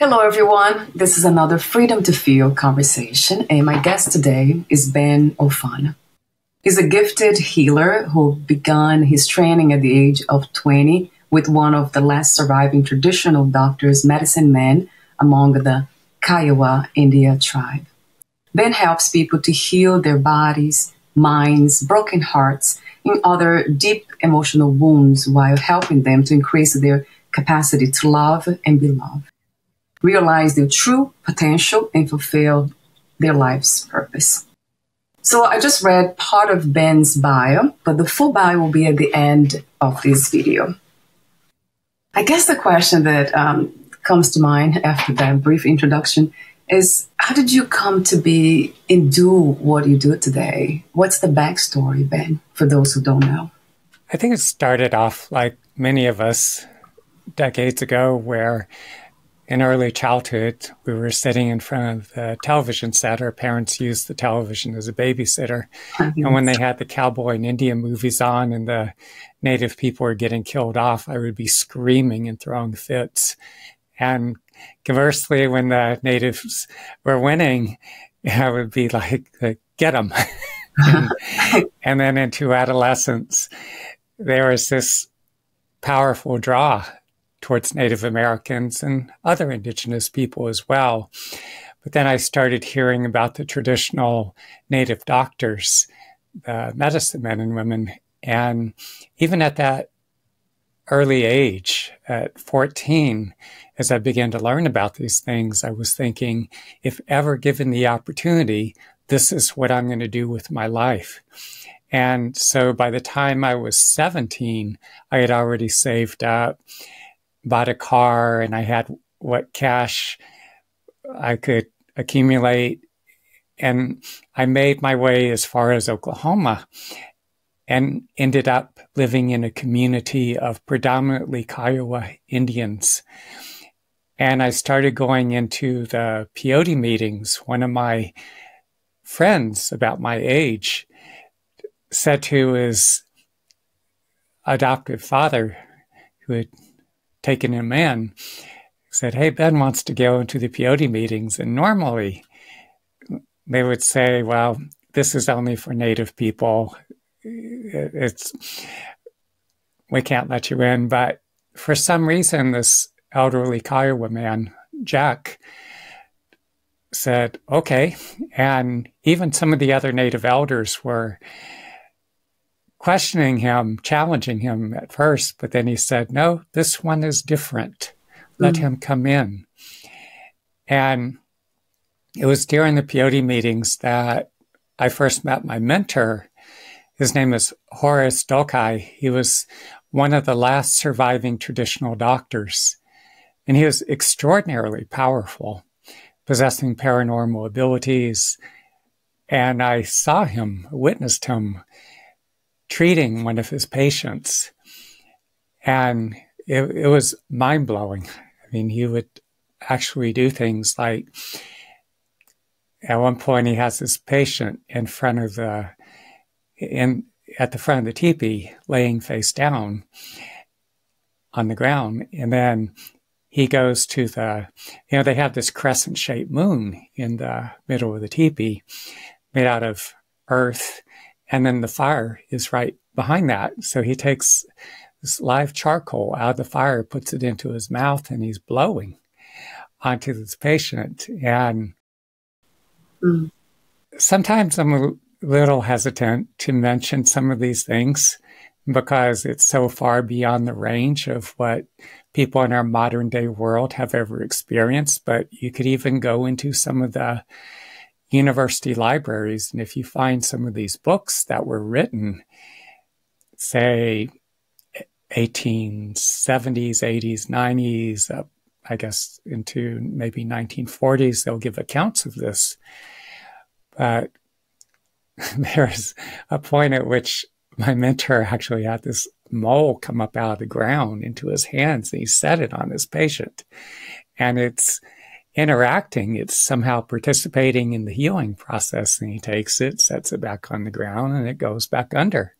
Hello, everyone. This is another Freedom to Feel conversation, and my guest today is Ben Oofana. He's a gifted healer who began his training at the age of 20 with one of the last surviving traditional doctors, medicine men among the Kiowa Indian Tribe. Ben helps people to heal their bodies, minds, broken hearts, and other deep emotional wounds while helping them to increase their capacity to love and be loved, realize their true potential, and fulfill their life's purpose. So I just read part of Ben's bio, but the full bio will be at the end of this video. I guess the question that comes to mind after that brief introduction is, how did you come to be and do what you do today? What's the backstory, Ben, for those who don't know? I think it started off like many of us decades ago, where in early childhood, we were sitting in front of the television set. Our parents used the television as a babysitter. And when they had the cowboy and Indian movies on and the native people were getting killed off, I would be screaming and throwing fits. And conversely, when the natives were winning, I would be like get them. and then into adolescence, there was this powerful draw towards Native Americans and other indigenous people as well. But then I started hearing about the traditional Native doctors, the medicine men and women. And even at that early age, at 14, as I began to learn about these things, I was thinking, if ever given the opportunity, this is what I'm going to do with my life. And so by the time I was 17, I had already saved up, bought a car, and I had what cash I could accumulate. And I made my way as far as Oklahoma and ended up living in a community of predominantly Kiowa Indians. And I started going into the peyote meetings. One of my friends about my age said to his adoptive father, who had taken him in, said, "Hey, Ben wants to go into the peyote meetings." And normally they would say, well, this is only for Native people. We can't let you in. But for some reason, this elderly Kiowa man, Jack, said, okay. And even some of the other Native elders were questioning him, challenging him at first, but then he said, no, this one is different. Let him come in. And it was during the peyote meetings that I first met my mentor. His name is Horace Dokai. He was one of the last surviving traditional doctors. And he was extraordinarily powerful, possessing paranormal abilities. And I saw him, witnessed him treating one of his patients. And it was mind-blowing. I mean, he would actually do things like, at one point he has this patient in front of at the front of the teepee, laying face down on the ground. And then he goes to they have this crescent-shaped moon in the middle of the teepee made out of earth. And then the fire is right behind that. So he takes this live charcoal out of the fire, puts it into his mouth, and he's blowing onto this patient. And sometimes I'm a little hesitant to mention some of these things because it's so far beyond the range of what people in our modern day world have ever experienced. But you could even go into some of the university libraries, and if you find some of these books that were written, say, 1870s, 80s, 90s, I guess into maybe 1940s, they'll give accounts of this. But there's a point at which my mentor actually had this mole come up out of the ground into his hands, and he set it on his patient. And it's interacting, it's somehow participating in the healing process, and he takes it, sets it back on the ground, and it goes back under.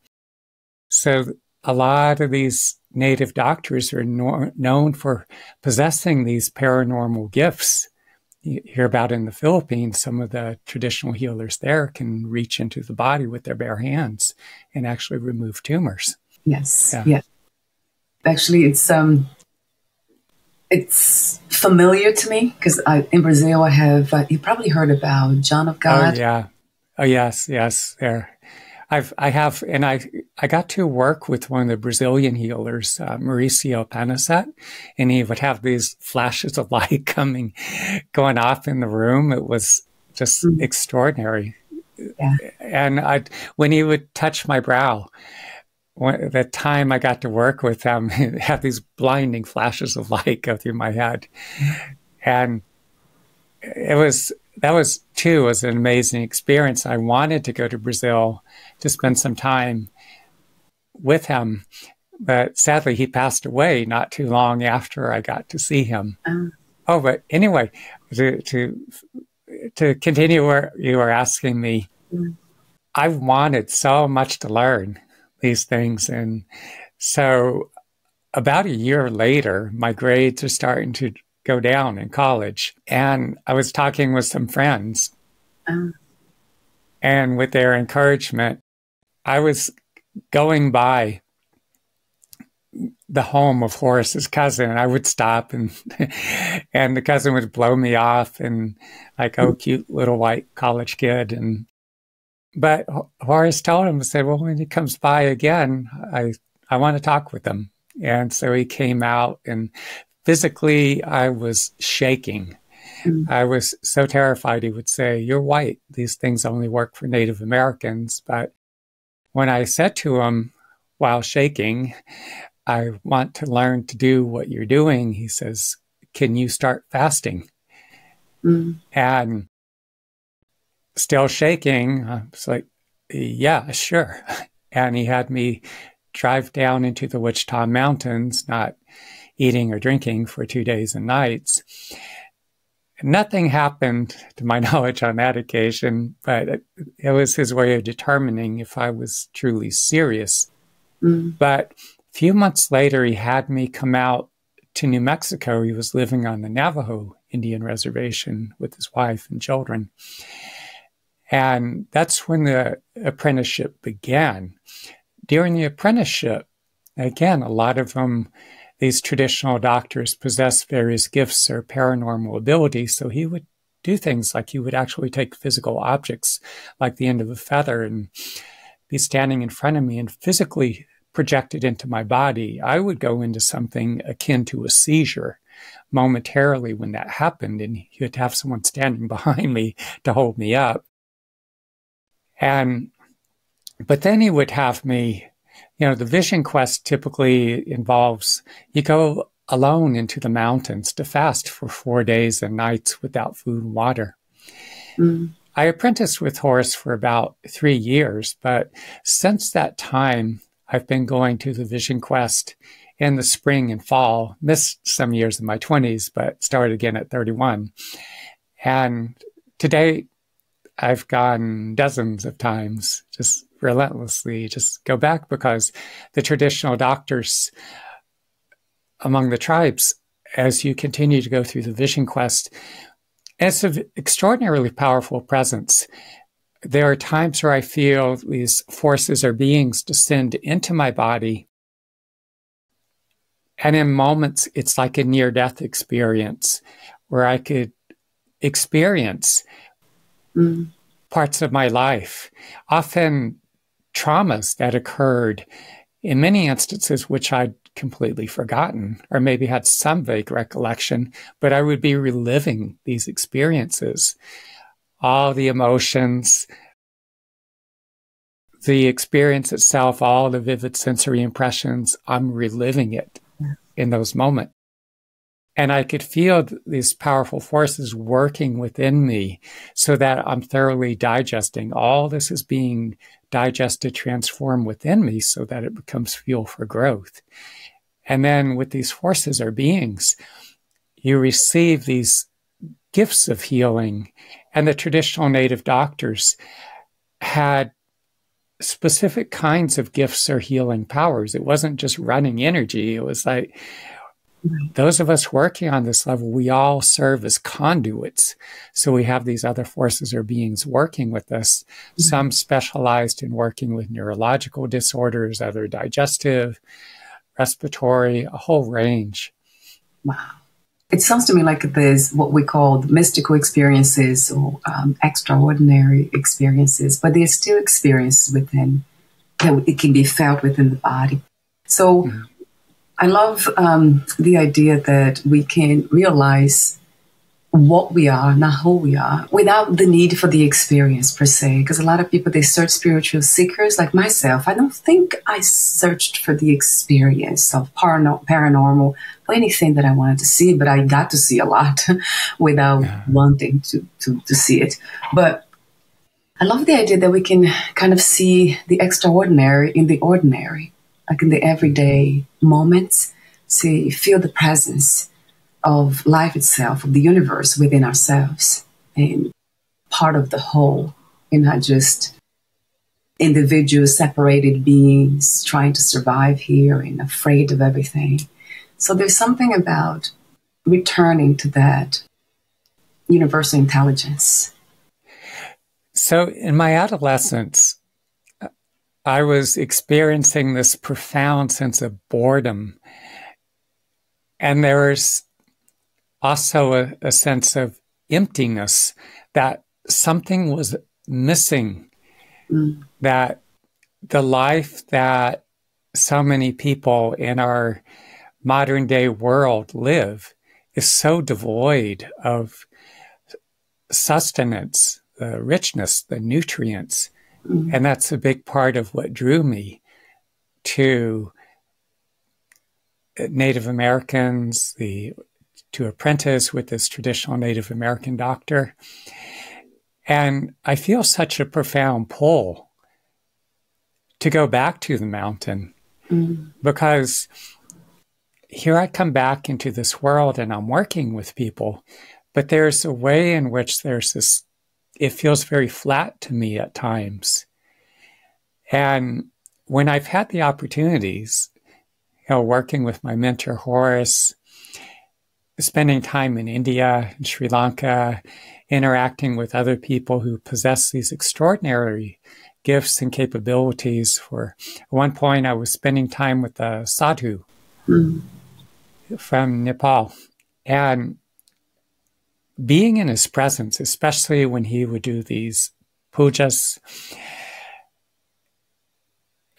So a lot of these Native doctors are known for possessing these paranormal gifts. You hear about in the Philippines, some of the traditional healers there can reach into the body with their bare hands and actually remove tumors. Yes, yeah. Yeah. Actually, it's familiar to me because in Brazil I have, you probably heard about John of God. Oh, yeah. Oh, yes, yes, there. I have, and I got to work with one of the Brazilian healers, Mauricio Panicet, and he would have these flashes of light going off in the room. It was just extraordinary. Yeah. And when he would touch my brow, the time I got to work with him, have these blinding flashes of light go through my head. And that was an amazing experience. I wanted to go to Brazil to spend some time with him, but sadly he passed away not too long after I got to see him. But anyway, to continue where you were asking me, I wanted so much to learn these things. And so about a year later, my grades are starting to go down in college. And I was talking with some friends. And with their encouragement, I was going by the home of Horace's cousin. And I would stop and the cousin would blow me off and like, oh, cute little white college kid. But Horace told him, said, well, when he comes by again, I want to talk with him. And so he came out, and physically I was shaking. I was so terrified. He would say, you're white. These things only work for Native Americans. But when I said to him while shaking, I want to learn to do what you're doing, he says, can you start fasting? And still shaking, I was like, yeah, sure. And he had me drive down into the Wichita Mountains, not eating or drinking for 2 days and nights. Nothing happened, to my knowledge, on that occasion, but it was his way of determining if I was truly serious. But a few months later, he had me come out to New Mexico. He was living on the Navajo Indian Reservation with his wife and children. And that's when the apprenticeship began. During the apprenticeship, again, a lot of them, these traditional doctors possess various gifts or paranormal abilities. So he would do things like he would actually take physical objects like the end of a feather and be standing in front of me and physically project it into my body. I would go into something akin to a seizure momentarily when that happened, and he would have someone standing behind me to hold me up. But then he would have me, the vision quest typically involves you go alone into the mountains to fast for 4 days and nights without food and water. I apprenticed with Horace for about 3 years, but since that time, I've been going to the vision quest in the spring and fall, missed some years in my 20s, but started again at 31. And today, I've gone dozens of times, just relentlessly, just go back, because the traditional doctors among the tribes, as you continue to go through the vision quest, it's an extraordinarily powerful presence. There are times where I feel these forces or beings descend into my body. And in moments, it's like a near-death experience where I could experience parts of my life, often traumas that occurred in many instances, which I'd completely forgotten, or maybe had some vague recollection, but I would be reliving these experiences, all the emotions, the experience itself, all the vivid sensory impressions. I'm reliving it in those moments. And I could feel these powerful forces working within me so that I'm thoroughly digesting. All this is being digested, transformed within me so that it becomes fuel for growth. And then with these forces or beings, you receive these gifts of healing. And the traditional native doctors had specific kinds of gifts or healing powers. It wasn't just running energy. It was like those of us working on this level, we all serve as conduits. So we have these other forces or beings working with us, some specialized in working with neurological disorders, other digestive, respiratory, a whole range. Wow. It sounds to me like there's what we call mystical experiences or extraordinary experiences, but there's still experiences within, it can be felt within the body. So I love the idea that we can realize what we are, not who we are, without the need for the experience per se. Because a lot of people, they search spiritual seekers like myself. I don't think I searched for the experience of paranormal or anything that I wanted to see, but I got to see a lot without wanting to see it. But I love the idea that we can kind of see the extraordinary in the ordinary, like in the everyday moments, feel the presence of life itself, of the universe within ourselves, and part of the whole, and not just individual separated beings trying to survive here and afraid of everything. So there's something about returning to that universal intelligence. So in my adolescence, I was experiencing this profound sense of boredom. And there's also a sense of emptiness, that something was missing, that the life that so many people in our modern day world live is so devoid of sustenance, the richness, the nutrients. And that's a big part of what drew me to Native Americans, to apprentice with this traditional Native American doctor. And I feel such a profound pull to go back to the mountain because here I come back into this world and I'm working with people, but there's a way in which there's this, it feels very flat to me at times. And when I've had the opportunities, working with my mentor, Horace, spending time in India and Sri Lanka, interacting with other people who possess these extraordinary gifts and capabilities. For at one point, I was spending time with a sadhu from Nepal. And being in his presence, especially when he would do these pujas,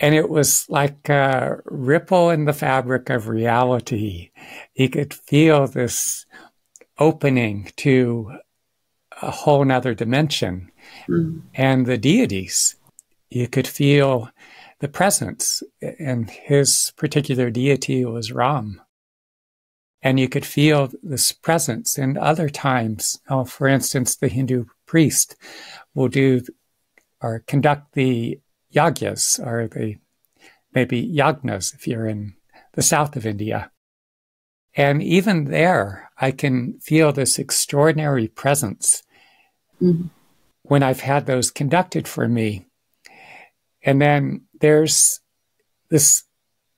and it was like a ripple in the fabric of reality. You could feel this opening to a whole nother dimension. And the deities, you could feel the presence. And his particular deity was Ram. And you could feel this presence. And other times, for instance, the Hindu priest will do or conduct the yagyas, or maybe yagnas if you're in the south of India. And even there, I can feel this extraordinary presence when I've had those conducted for me. And then there's this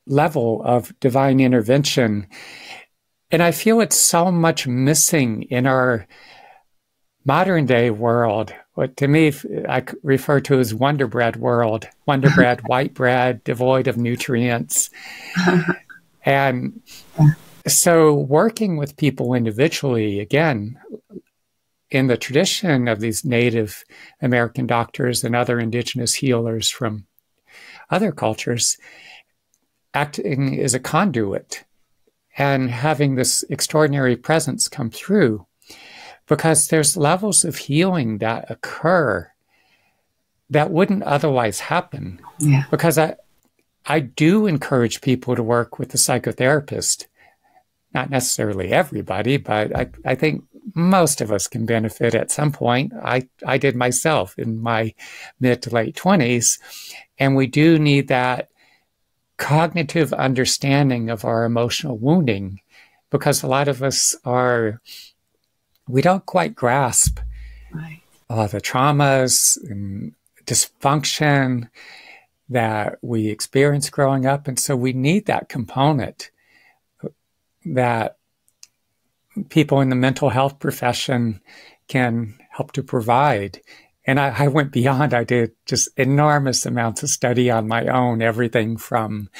level of divine intervention. And I feel it's so much missing in our modern day world. What to me, I refer to as Wonder Bread world. Wonder Bread, white bread, devoid of nutrients. And so working with people individually, again, in the tradition of these Native American doctors and other indigenous healers from other cultures, acting as a conduit and having this extraordinary presence come through. Because there's levels of healing that occur that wouldn't otherwise happen. Yeah. Because I do encourage people to work with a psychotherapist. Not necessarily everybody, but I think most of us can benefit at some point. I did myself in my mid to late 20s. And we do need that cognitive understanding of our emotional wounding, because a lot of us we don't quite grasp the traumas and dysfunction that we experience growing up. And so we need that component that people in the mental health profession can help to provide. And I went beyond. I did just enormous amounts of study on my own, everything from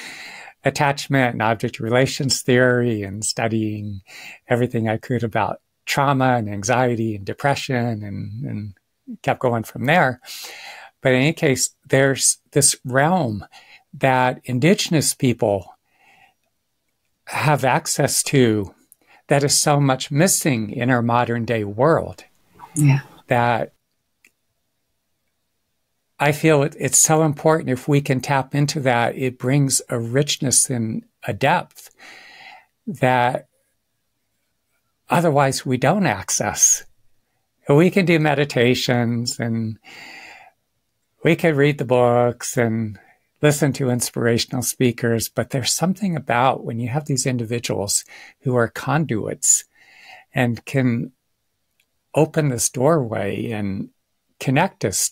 attachment and object relations theory, and studying everything I could about trauma and anxiety and depression, and kept going from there. But in any case, there's this realm that Indigenous people have access to that is so much missing in our modern day world. Yeah. That I feel it's so important. If we can tap into that, it brings a richness and a depth that otherwise we don't access. We can do meditations and we can read the books and listen to inspirational speakers, but there's something about when you have these individuals who are conduits and can open this doorway and connect us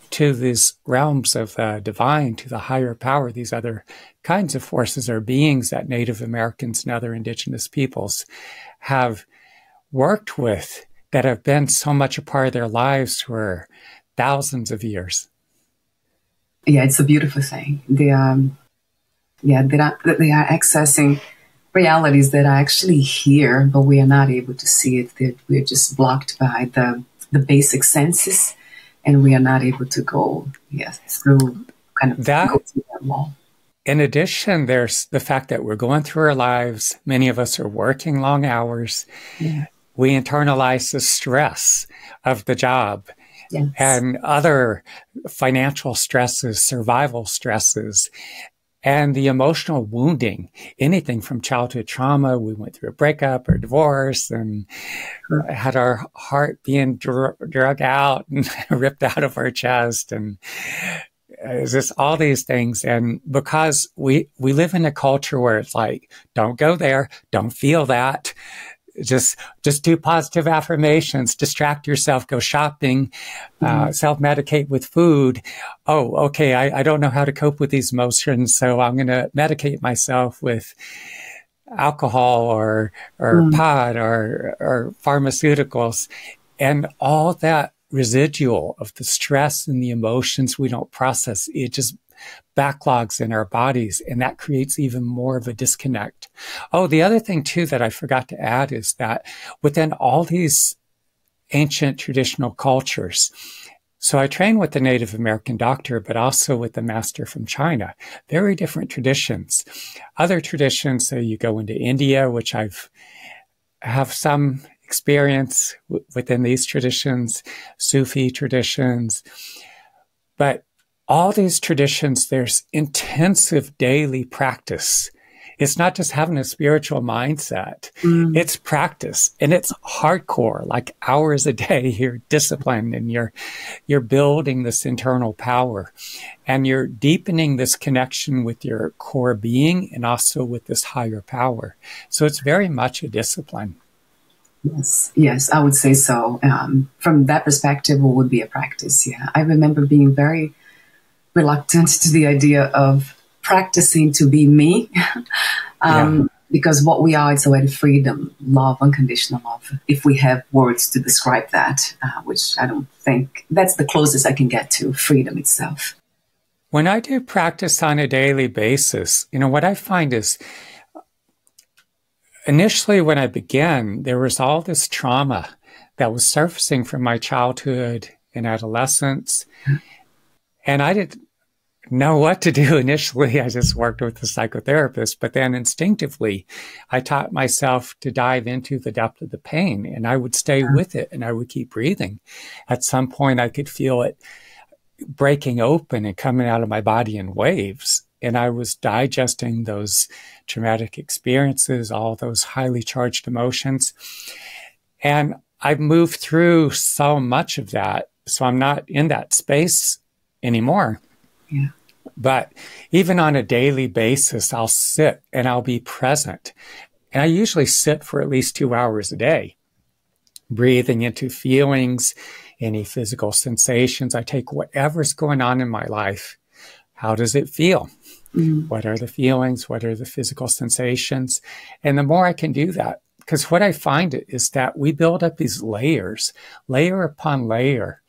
to these realms of the divine, to the higher power, these other kinds of forces or beings that Native Americans and other Indigenous peoples have worked with, that have been so much a part of their lives for thousands of years. Yeah, it's a beautiful thing. They are accessing realities that are actually here, but we are not able to see it. That we're just blocked by the basic senses, and we are not able to go through go through that wall. In addition, there's the fact that we're going through our lives. Many of us are working long hours. Yeah. We internalize the stress of the job. Yes. And other financial stresses, survival stresses, and the emotional wounding, anything from childhood trauma. We went through a breakup or divorce and had our heart being drug out and ripped out of our chest. And it's just all these things. And because we live in a culture where it's like, don't go there, don't feel that. Just do positive affirmations, distract yourself, go shopping, self-medicate with food. Oh, okay, I don't know how to cope with these emotions, so I'm going to medicate myself with alcohol or pot or pharmaceuticals. And all that residual of the stress and the emotions we don't process, it just backlogs in our bodies, and that creates even more of a disconnect. Oh, the other thing too that I forgot to add is that within all these ancient traditional cultures, so I train with the Native American doctor, but also with the master from China, very different traditions. Other traditions, so you go into India, which have some experience within these traditions, Sufi traditions, but all these traditions, there's intensive daily practice. It's not just having a spiritual mindset. It's practice, and it's hardcore, like hours a day. You're disciplined, and you're building this internal power, and you're deepening this connection with your core being and also with this higher power. So it's very much a discipline. Yes, I would say so. From that perspective, it would be a practice. Yeah, I remember being very reluctant to the idea of practicing to be me, because what we are is already freedom, love, unconditional love. If we have words to describe that, which I don't think that's the closest I can get to freedom itself. When I do practice on a daily basis, what I find is initially when I began, there was all this trauma that was surfacing from my childhood and adolescence. And I didn't know what to do initially. I just worked with a psychotherapist, but then instinctively, I taught myself to dive into the depth of the pain, and I would stay with it, and I would keep breathing. At some point, I could feel it breaking open and coming out of my body in waves, and I was digesting those traumatic experiences, all those highly charged emotions. And I've moved through so much of that, so I'm not in that space anymore. Yeah. But even on a daily basis, I'll sit and I'll be present. And I usually sit for at least 2 hours a day, breathing into feelings, any physical sensations. I take whatever's going on in my life, how does it feel? Mm. What are the feelings? What are the physical sensations? And the more I can do that, because what I find is that we build up these layers, layer upon layer.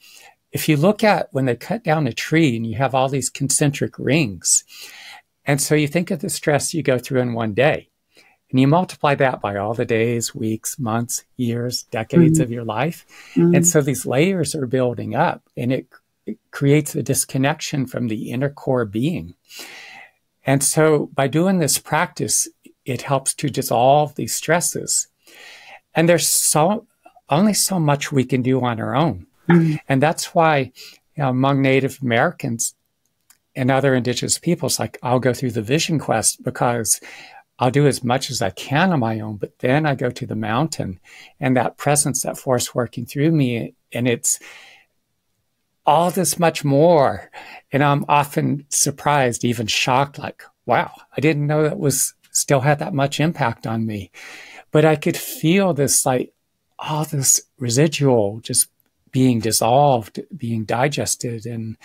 If you look at when they cut down a tree and you have all these concentric rings, and so you think of the stress you go through in one day, and you multiply that by all the days, weeks, months, years, decades of your life. And so these layers are building up, and it creates a disconnection from the inner core being. And so by doing this practice, it helps to dissolve these stresses. And there's only so much we can do on our own. And that's why, among Native Americans and other indigenous peoples, like I'll go through the vision quest because I'll do as much as I can on my own, but then I go to the mountain and that presence, that force working through me, and it's all this much more. And I'm often surprised, even shocked, like, wow, I didn't know that was still had that much impact on me. But I could feel this, like, all this residual just being dissolved, being digested, and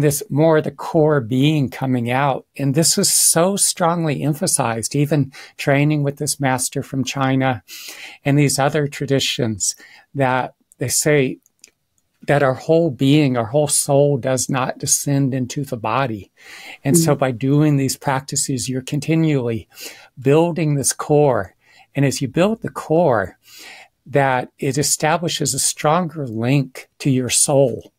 this more the core being coming out. And this was so strongly emphasized, even training with this master from China and these other traditions, that they say that our whole being, our whole soul does not descend into the body. And so by doing these practices, you're continually building this core. And as you build the core, that it establishes a stronger link to your soul.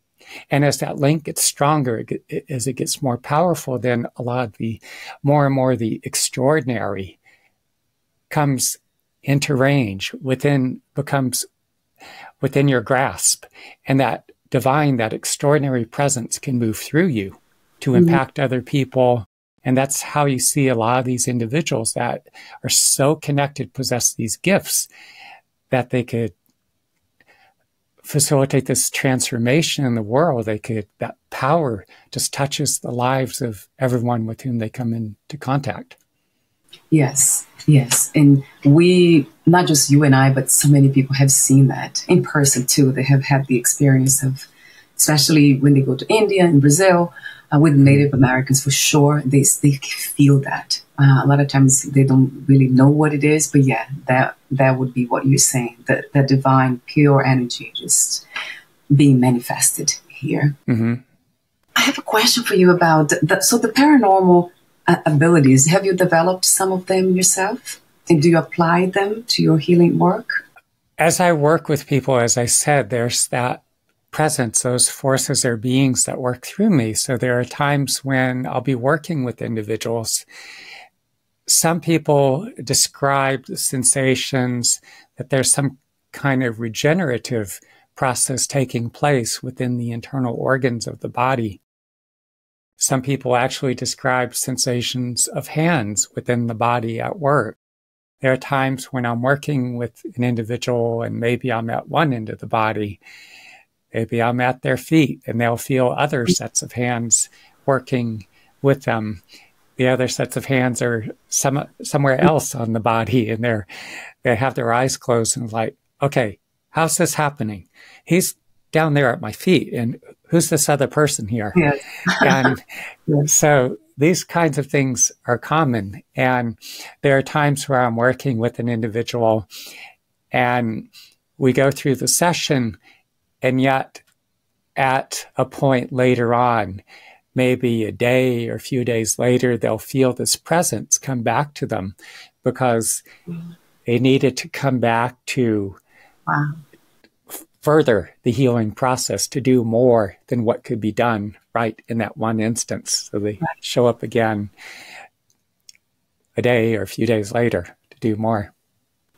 And as that link gets stronger, as it gets more powerful, then a lot of the more and more the extraordinary comes into range, becomes within your grasp. And that divine, that extraordinary presence can move through you to impact other people. And that's how you see a lot of these individuals that are so connected, possess these gifts, that they could facilitate this transformation in the world. That power just touches the lives of everyone with whom they come into contact. Yes, yes. And we, not just you and I, but so many people have seen that in person too. They have had the experience of, especially when they go to India and Brazil, with Native Americans for sure, they feel that. A lot of times they don't really know what it is, but yeah, that would be what you're saying, the divine, pure energy just being manifested here. I have a question for you about the paranormal abilities. Have you developed some of them yourself? And do you apply them to your healing work? As I work with people, as I said, there's that presence, those forces or beings that work through me. So there are times when I'll be working with individuals. Some people describe the sensations that there's some kind of regenerative process taking place within the internal organs of the body. Some people actually describe sensations of hands within the body at work. There are times when I'm working with an individual and maybe I'm at one end of the body. Maybe I'm at their feet and they'll feel other sets of hands working with them. The other sets of hands are somewhere else on the body, and they have their eyes closed and like, okay, how's this happening? He's down there at my feet, and who's this other person here? Yes. And so these kinds of things are common. And there are times where I'm working with an individual and we go through the session, and yet at a point later on, maybe a day or a few days later, they'll feel this presence come back to them because they needed to come back to further the healing process, to do more than what could be done right in that one instance. So they show up again a day or a few days later to do more.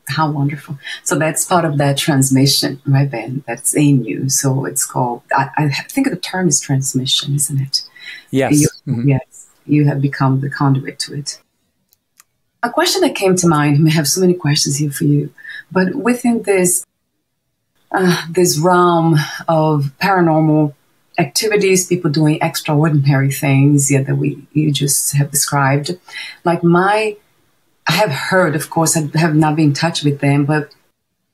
How wonderful. So that's part of that transmission, right, Ben? That's in you. So it's called, I think the term is transmission, isn't it? Yes. Yes. You have become the conduit to it. A question that came to mind, I have so many questions here for you, but within this realm of paranormal activities, people doing extraordinary things, that you just have described, like I have heard, of course, I have not been in touch with them, but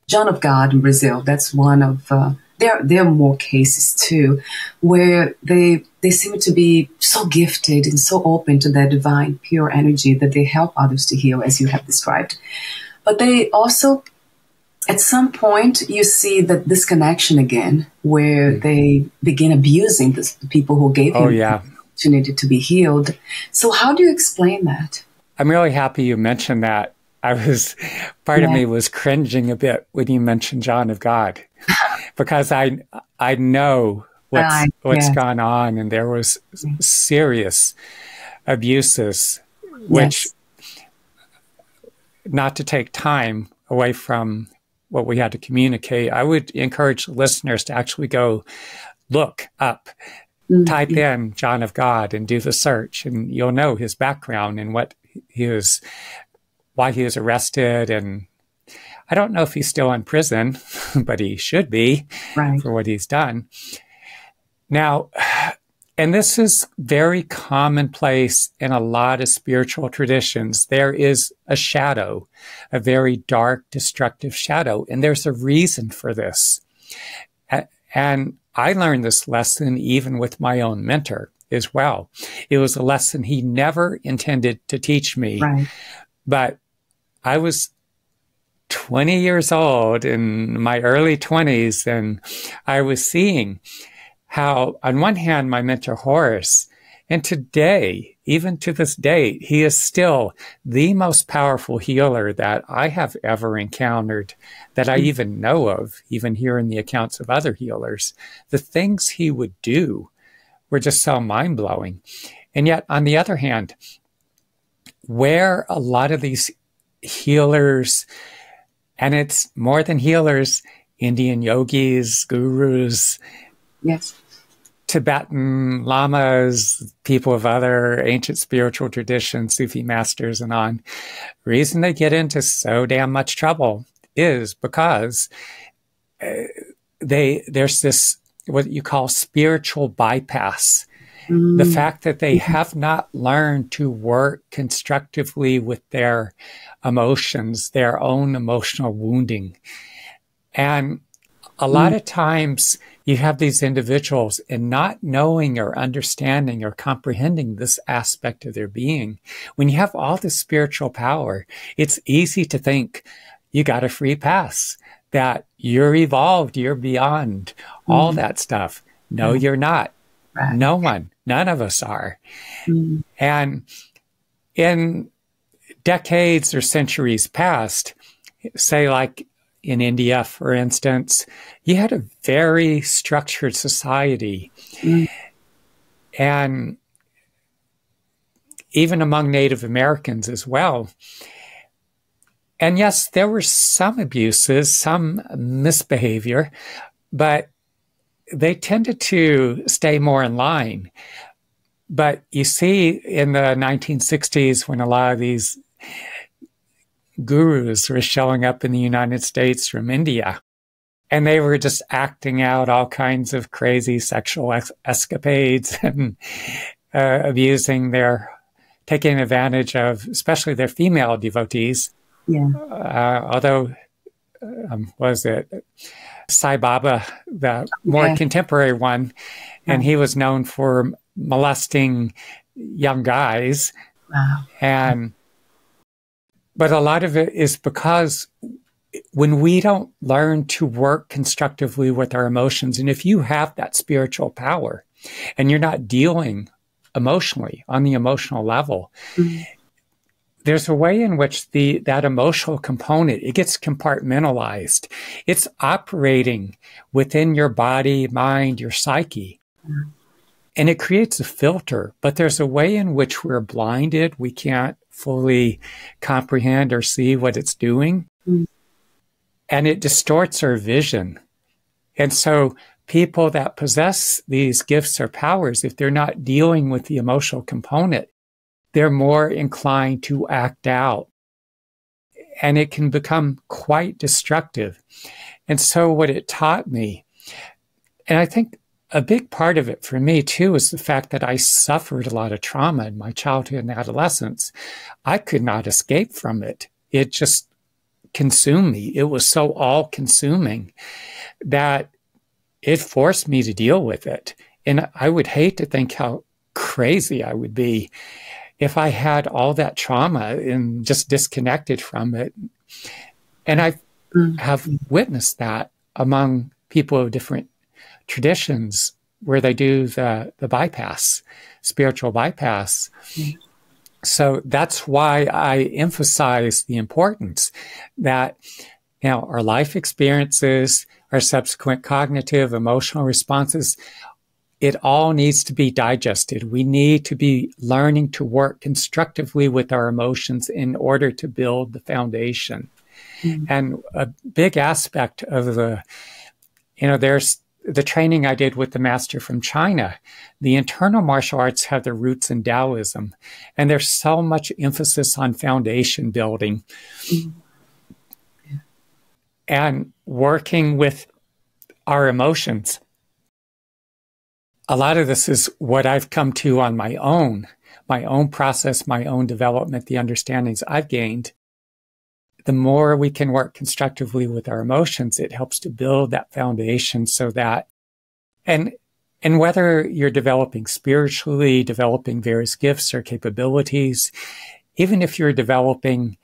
John of God in Brazil, that's one of, there are more cases too, where they they seem to be so gifted and so open to that divine, pure energy that they help others to heal, as you have described. But they also, at some point, you see that disconnection again, where they begin abusing the people who gave him the opportunity to be healed. So how do you explain that? I'm really happy you mentioned that. Part of me was cringing a bit when you mentioned John of God, because I know what's gone on, and there was serious abuses, which, not to take time away from what we had to communicate, I would encourage listeners to actually go look up, type in John of God and do the search, and you'll know his background and why he was arrested. And I don't know if he's still in prison, but he should be for what he's done. Now, and this is very commonplace in a lot of spiritual traditions. There is a shadow, a very dark, destructive shadow, and there's a reason for this. And I learned this lesson even with my own mentor as well. It was a lesson he never intended to teach me, but I was 20 years old, in my early 20s, and I was seeing how, on one hand, my mentor Horace, and today, even to this day, he is still the most powerful healer that I have ever encountered, that I even know of, even hearing the accounts of other healers. The things he would do were just so mind-blowing. And yet, on the other hand, where a lot of these healers, and it's more than healers, Indian yogis, gurus, Tibetan lamas, people of other ancient spiritual traditions, Sufi masters and on. The reason they get into so damn much trouble is because there's this, what you call spiritual bypass. The fact that they have not learned to work constructively with their emotions, their own emotional wounding. And a lot of times you have these individuals, and not knowing or understanding or comprehending this aspect of their being, when you have all this spiritual power, it's easy to think you got a free pass, that you're evolved, you're beyond all that stuff. No, you're not. No one, none of us are. And in decades or centuries past, say like in India, for instance, you had a very structured society. And even among Native Americans as well. And yes, there were some abuses, some misbehavior, but they tended to stay more in line. But you see, in the 1960s, when a lot of these gurus were showing up in the United States from India, and they were just acting out all kinds of crazy sexual escapades and taking advantage of, especially their female devotees. Although, was it Sai Baba, the more contemporary one, and he was known for molesting young guys. But a lot of it is because when we don't learn to work constructively with our emotions, and if you have that spiritual power and you're not dealing emotionally on the emotional level, there's a way in which that emotional component, it gets compartmentalized. It's operating within your body, mind, your psyche. And it creates a filter, but there's a way in which we're blinded. We can't fully comprehend or see what it's doing. And it distorts our vision. And so people that possess these gifts or powers, if they're not dealing with the emotional component, they're more inclined to act out. And it can become quite destructive. And so what it taught me, and I think a big part of it for me too, is the fact that I suffered a lot of trauma in my childhood and adolescence. I could not escape from it. It just consumed me. It was so all-consuming that it forced me to deal with it. And I would hate to think how crazy I would be if I had all that trauma and just disconnected from it. And I have witnessed that among people of different traditions where they do the bypass, spiritual bypass. So that's why I emphasize the importance that, you know, our life experiences, our subsequent cognitive, emotional responses, it all needs to be digested. We need to be learning to work constructively with our emotions in order to build the foundation. And a big aspect of there's the training I did with the master from China. The internal martial arts have their roots in Taoism, and there's so much emphasis on foundation building and working with our emotions. A lot of this is what I've come to on my own process, my own development, the understandings I've gained. The more we can work constructively with our emotions, it helps to build that foundation so that, and whether you're developing spiritually, developing various gifts or capabilities, even if you're developing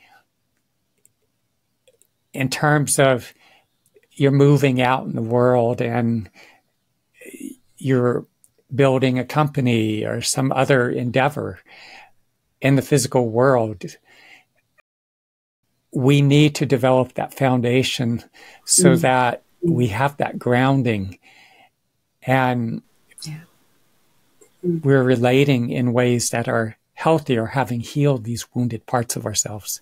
in terms of you're moving out in the world and you're building a company or some other endeavor in the physical world, we need to develop that foundation so that we have that grounding and we're relating in ways that are healthy or having healed these wounded parts of ourselves.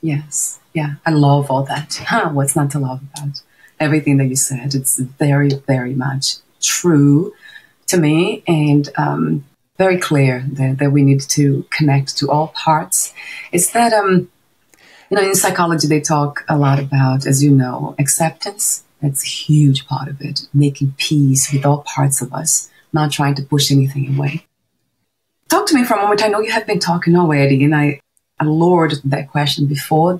Yes. Yeah. I love all that. What's not to love about everything that you said? It's very, very much true to me, and very clear that we need to connect to all parts. It's that, in psychology, they talk a lot about, as you know, acceptance. That's a huge part of it. Making peace with all parts of us, not trying to push anything away. Talk to me for a moment. I know you have been talking already, and I lured that question before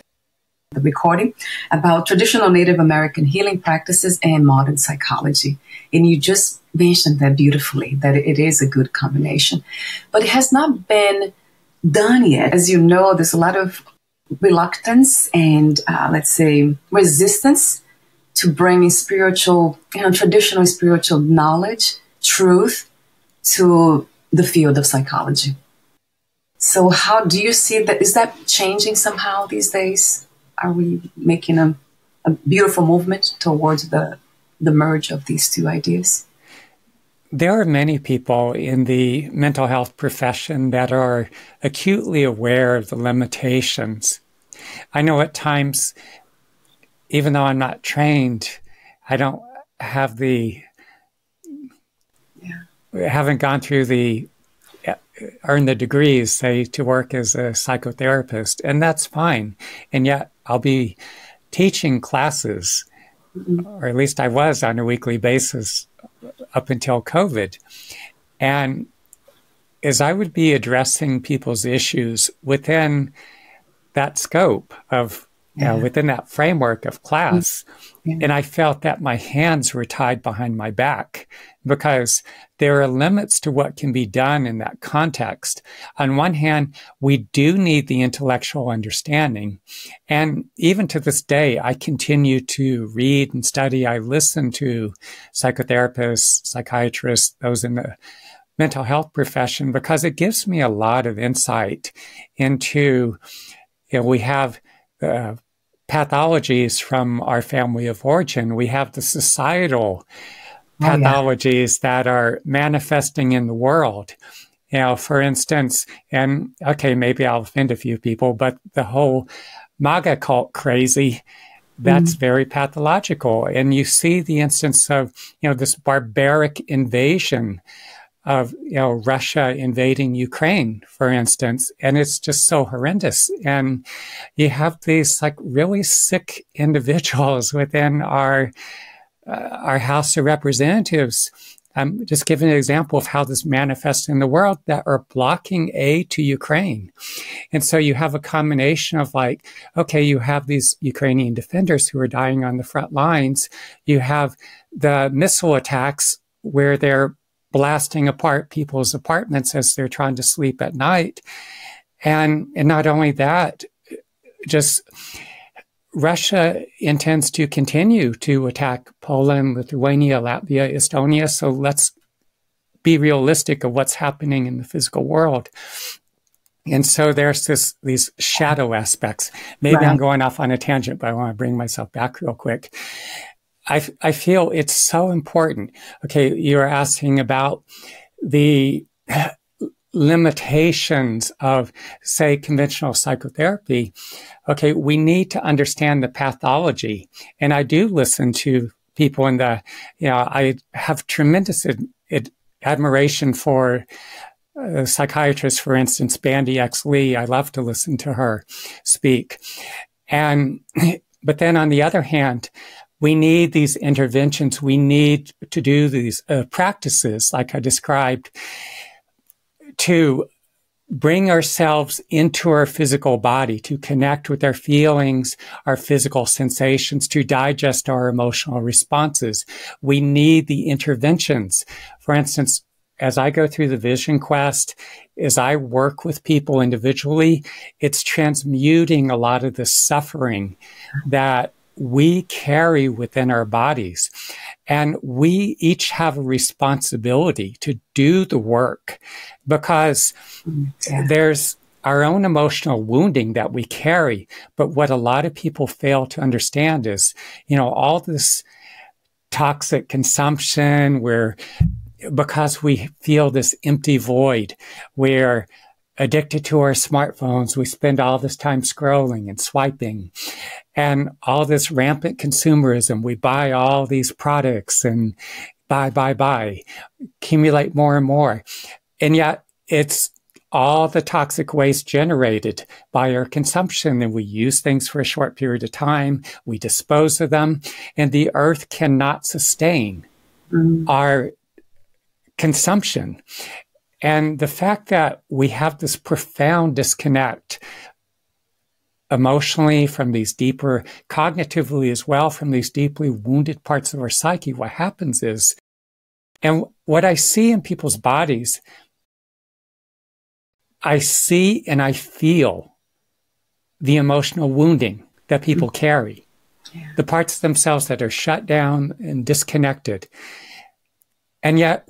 the recording about traditional Native American healing practices and modern psychology. And you just mentioned that beautifully, that it is a good combination. But it has not been done yet. As you know, there's a lot of reluctance and, let's say, resistance to bringing spiritual, traditional spiritual knowledge, truth to the field of psychology. So how do you see that? Is that changing somehow these days? Are we making a beautiful movement towards the merge of these two ideas? There are many people in the mental health profession that are acutely aware of the limitations. I know at times, even though I'm not trained, I don't have haven't gone through earn the degrees, say, to work as a psychotherapist, and that's fine. And yet I'll be teaching classes, or at least I was on a weekly basis up until COVID. And as I would be addressing people's issues within that scope of, within that framework of class, and I felt that my hands were tied behind my back because there are limits to what can be done in that context. On one hand, we do need the intellectual understanding. And even to this day, I continue to read and study. I listen to psychotherapists, psychiatrists, those in the mental health profession, because it gives me a lot of insight into, we have pathologies from our family of origin. We have the societal pathologies that are manifesting in the world. For instance, and okay, maybe I'll offend a few people, but the whole MAGA cult crazy, that's very pathological. And you see the instance of, this barbaric invasion of, Russia invading Ukraine, for instance, and it's just so horrendous. And you have these really sick individuals within our House of Representatives. I'm just giving an example of how this manifests in the world, that are blocking aid to Ukraine. And so you have a combination of you have these Ukrainian defenders who are dying on the front lines. You have the missile attacks where they're blasting apart people's apartments as they're trying to sleep at night. And not only that, just Russia intends to continue to attack Poland, Lithuania, Latvia, Estonia. So let's be realistic of what's happening in the physical world. And so there's these shadow aspects. Maybe I'm going off on a tangent, but I want to bring myself back real quick. I feel it's so important. Okay, you're asking about the limitations of, say, conventional psychotherapy. Okay, we need to understand the pathology. And I do listen to people in the, I have tremendous admiration for psychiatrists, for instance, Bandy X. Lee. I love to listen to her speak. But then on the other hand, we need these interventions. We need to do these practices, like I described, to bring ourselves into our physical body, to connect with our feelings, our physical sensations, to digest our emotional responses. We need the interventions. For instance, as I go through the Vision Quest, as I work with people individually, it's transmuting a lot of the suffering that we carry within our bodies. And we each have a responsibility to do the work, because there's our own emotional wounding that we carry. But what a lot of people fail to understand is, all this toxic consumption, because we feel this empty void, we're addicted to our smartphones. We spend all this time scrolling and swiping, and all this rampant consumerism. We buy all these products and buy, accumulate more and more. And yet it's all the toxic waste generated by our consumption. And we use things for a short period of time. We dispose of them, and the earth cannot sustain our consumption. And the fact that we have this profound disconnect emotionally from these deeper, cognitively as well, from these deeply wounded parts of our psyche, what happens is, and what I see in people's bodies, I see and I feel the emotional wounding that people carry, the parts of themselves that are shut down and disconnected. And yet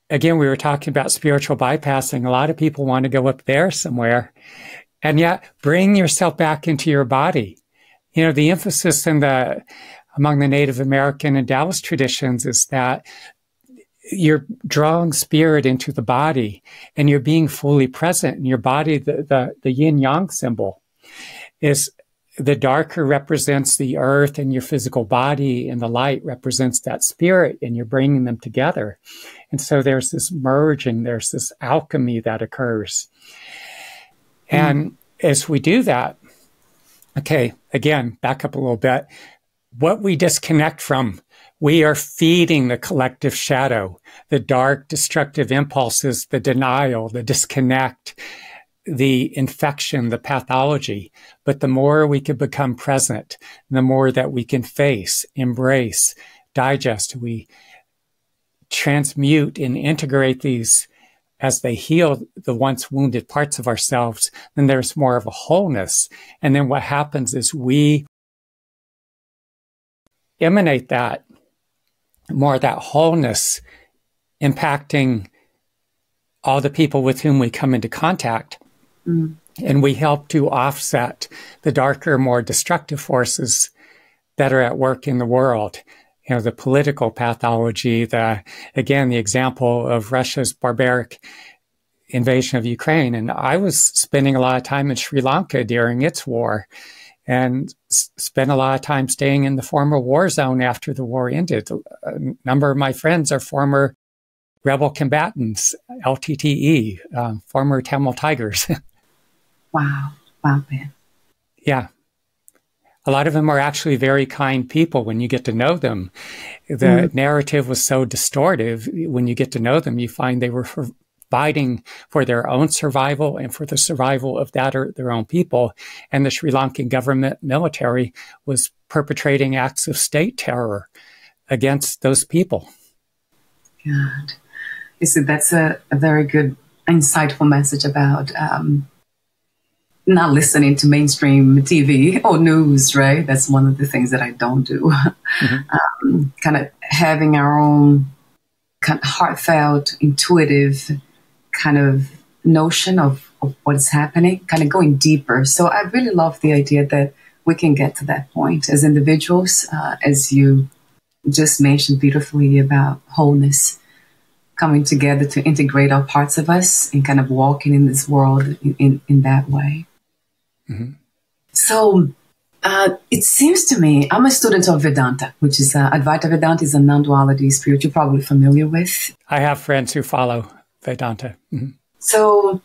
again, we were talking about spiritual bypassing. A lot of people want to go up there somewhere, and yet bring yourself back into your body. The emphasis among the Native American and Taoist traditions is that you're drawing spirit into the body, and you're being fully present in your body. The yin yang symbol is, the darker represents the earth and your physical body, and the light represents that spirit, and you're bringing them together. And so there's this merging, there's this alchemy that occurs. And as we do that, okay, again, back up a little bit. What we disconnect from, we are feeding the collective shadow, the dark, destructive impulses, the denial, the disconnect, the infection, the pathology. But the more we can become present, the more that we can face, embrace, digest, we transmute and integrate these as they heal the once wounded parts of ourselves, then there's more of a wholeness. And then what happens is we emanate that, more of that wholeness, impacting all the people with whom we come into contact. And we help to offset the darker, more destructive forces that are at work in the world. The political pathology, again, the example of Russia's barbaric invasion of Ukraine. And I was spending a lot of time in Sri Lanka during its war, and spent a lot of time staying in the former war zone after the war ended. A number of my friends are former rebel combatants, LTTE, former Tamil Tigers. Wow, Ben. Yeah. A lot of them are actually very kind people when you get to know them. The narrative was so distortive. When you get to know them, you find they were fighting for their own survival and for the survival of their own people. And the Sri Lankan government military was perpetrating acts of state terror against those people. God. You see, that's a very good, insightful message about not listening to mainstream TV or news, right? That's one of the things that I don't do. Kind of having our own kind of heartfelt, intuitive kind of notion of what is happening, kind of going deeper. So I really love the idea that we can get to that point as individuals, as you just mentioned beautifully about wholeness, coming together to integrate all parts of us and kind of walking in this world in that way. So it seems to me, I'm a student of Vedanta, which is Advaita Vedanta is a non-duality spirit you're probably familiar with. I have friends who follow Vedanta. So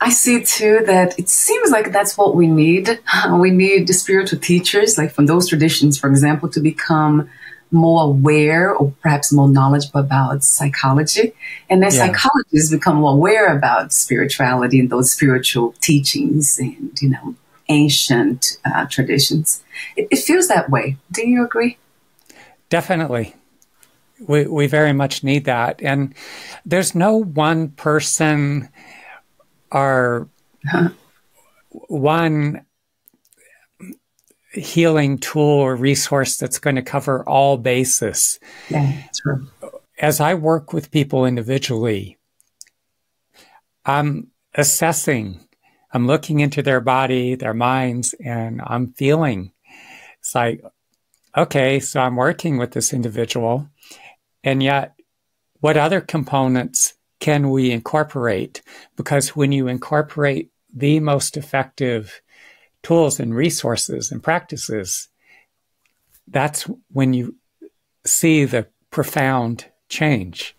I see too that it seems like that's what we need. We need the spiritual teachers, like from those traditions, for example, to become more aware or perhaps more knowledgeable about psychology. And then psychologists become more aware about spirituality and those spiritual teachings and, ancient traditions. It feels that way. Do you agree? Definitely. We very much need that. And there's no one person or one healing tool or resource that's going to cover all bases. Yeah, that's true. As I work with people individually, I'm assessing, I'm looking into their body, their minds, and I'm feeling. It's like, okay, so I'm working with this individual, and yet what other components can we incorporate? Because when you incorporate the most effective tools and resources and practices, that's when you see the profound change.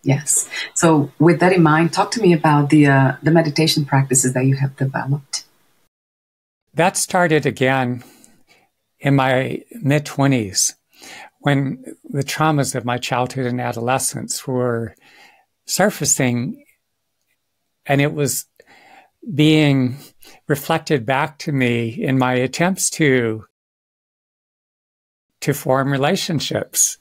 Yes. So with that in mind, talk to me about the meditation practices that you have developed. That started again in my mid-20s when the traumas of my childhood and adolescence were surfacing, and it was being reflected back to me in my attempts to form relationships.